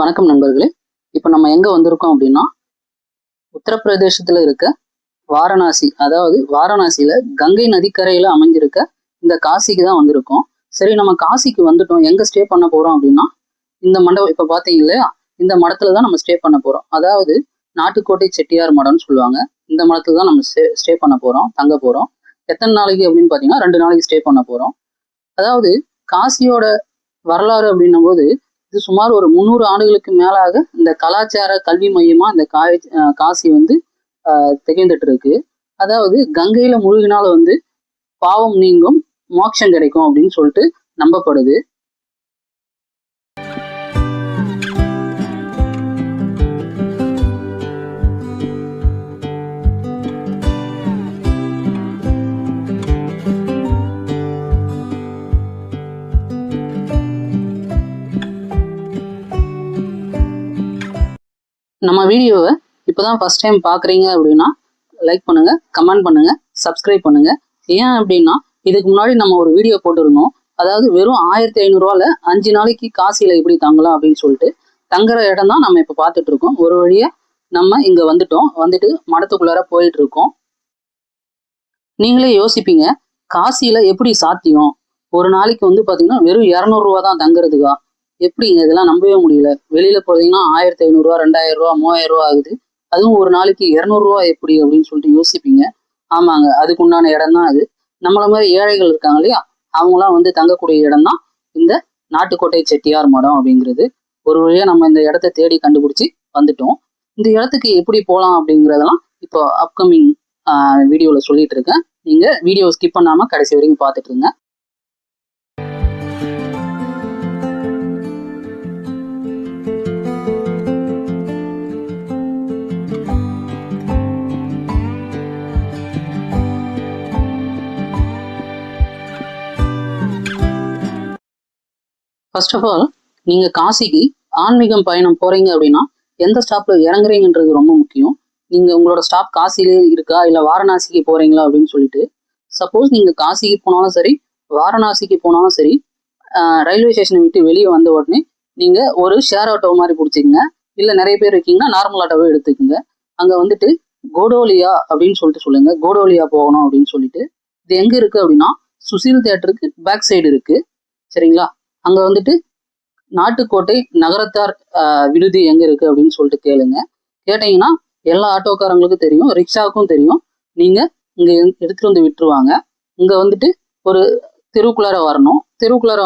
வணக்கம் நண்பர்களே. இப்போ நம்ம எங்க வந்திருக்கோம் அப்படின்னா, உத்தரப்பிரதேசத்துல இருக்க வாரணாசி, அதாவது வாரணாசியில கங்கை நதிக்கரையில அமைஞ்சிருக்க இந்த காசிக்கு தான் வந்திருக்கோம். சரி, நம்ம காசிக்கு வந்துட்டோம். எங்க ஸ்டே பண்ண போறோம் அப்படின்னா, இந்த மண்டபம் இப்ப பாத்தீங்க இல்லையா, இந்த மடத்துல தான் நம்ம ஸ்டே பண்ண போறோம். அதாவது நாட்டுக்கோட்டை செட்டியார் மடம்னு சொல்லுவாங்க. இந்த மடத்துல தான் நம்ம ஸ்டே பண்ண போறோம், தங்க போறோம். எத்தனை நாளைக்கு அப்படின்னு பாத்தீங்கன்னா 2 நாளைக்கு ஸ்டே பண்ண போறோம். அதாவது காசியோட வரலாறு அப்படின்னும் போது, இது சுமார் ஒரு 300 ஆண்டுகளுக்கு மேலாக இந்த கலாச்சார கல்வி மையமா இந்த காசி வந்து திகழ்ந்துட்டு இருக்கு. அதாவது கங்கையில முழுகினால வந்து பாவம் நீங்கும், மோட்சம் கிடைக்கும் அப்படின்னு சொல்லிட்டு நம்பப்படுது. நம்ம வீடியோவை இப்போதான் ஃபர்ஸ்ட் டைம் பார்க்குறீங்க அப்படின்னா லைக் பண்ணுங்க, கமெண்ட் பண்ணுங்க, சப்ஸ்கிரைப் பண்ணுங்க. ஏன் அப்படின்னா, இதுக்கு முன்னாடி நம்ம ஒரு வீடியோ போட்டிருந்தோம். அதாவது வெறும் 1500 5 நாளைக்கு காசியில எப்படி தங்கலாம் அப்படின்னு சொல்லிட்டு தங்குற இடம் தான் நம்ம இப்போ பார்த்துட்டு இருக்கோம். ஒரு வழியா நம்ம இங்க வந்துட்டோம். வந்துட்டு மடத்துக்குள்ளார போயிட்டு இருக்கோம். நீங்களே யோசிப்பீங்க, காசியில எப்படி சாத்தியம்? ஒரு நாளைக்கு வந்து பாத்தீங்கன்னா வெறும் 200 தான் தங்குறதுக்கா? எப்படிங்க, இதெல்லாம் நம்பவே முடியல. வெளியில போறீங்கன்னா 1500, 2000, 3000 ஆகுது. அதுவும் ஒரு நாளைக்கு 200 எப்படி அப்படின்னு சொல்லிட்டு யோசிப்பீங்க. ஆமாங்க, அதுக்கு உண்டான இடம் தான் அது. நம்மள மாதிரி ஏழைகள் இருக்காங்க இல்லையா, அவங்களாம் வந்து தங்கக்கூடிய இடம் தான் இந்த நாட்டுக்கோட்டை செட்டியார் மடம் அப்படிங்கிறது. ஒரு வழியா நம்ம இந்த இடத்த தேடி கண்டுபிடிச்சி வந்துட்டோம். இந்த இடத்துக்கு எப்படி போகலாம் அப்படிங்கிறதெல்லாம் இப்போ அப்கமிங் வீடியோல சொல்லிட்டு இருக்கேன். நீங்க வீடியோ ஸ்கிப் பண்ணாம கடைசி வரைக்கும் பார்த்துட்டு இருங்க. ஃபர்ஸ்ட் ஆஃப் ஆல், நீங்க காசிக்கு ஆன்மீகம் பயணம் போறீங்க அப்படின்னா எந்த ஸ்டாப்ல இறங்குறீங்கன்றது ரொம்ப முக்கியம். நீங்க உங்களோட ஸ்டாப் காசிலே இருக்கா இல்ல வாரணாசிக்கு போறீங்களா அப்படின்னு சொல்லிட்டு, சப்போஸ் நீங்க காசிக்கு போனாலும் சரி, வாரணாசிக்கு போனாலும் சரி, ரயில்வே ஸ்டேஷனை விட்டு வெளியே வந்த உடனே நீங்க ஒரு ஷேர் ஆட்டோ மாதிரி பிடிச்சிக்கங்க. இல்ல நிறைய பேர் இருக்கீங்கன்னா நார்மல் ஆட்டோவே எடுத்துக்கோங்க. அங்க வந்துட்டு கோடோலியா அப்படின்னு சொல்லிட்டு சொல்லுங்க, கோடோலியா போகணும் அப்படின்னு சொல்லிட்டு. இது எங்க இருக்கு அப்படின்னா, சுசில் தியேட்டருக்கு பேக் சைடு இருக்கு. சரிங்களா? அங்க வந்துட்டு நாட்டுக்கோட்டை நகரத்தார் விடுதி எங்க இருக்கு அப்படின்னு சொல்லிட்டு கேளுங்க. கேட்டீங்கன்னா எல்லா ஆட்டோக்காரங்களுக்கும் தெரியும், ரிக்ஷாவுக்கும் தெரியும். நீங்க இங்க எடுத்துட்டு வந்து விட்டுருவாங்க. இங்க வந்துட்டு ஒரு தெருவுக்குள்ளார வரணும். தெருவுக்குள்ளார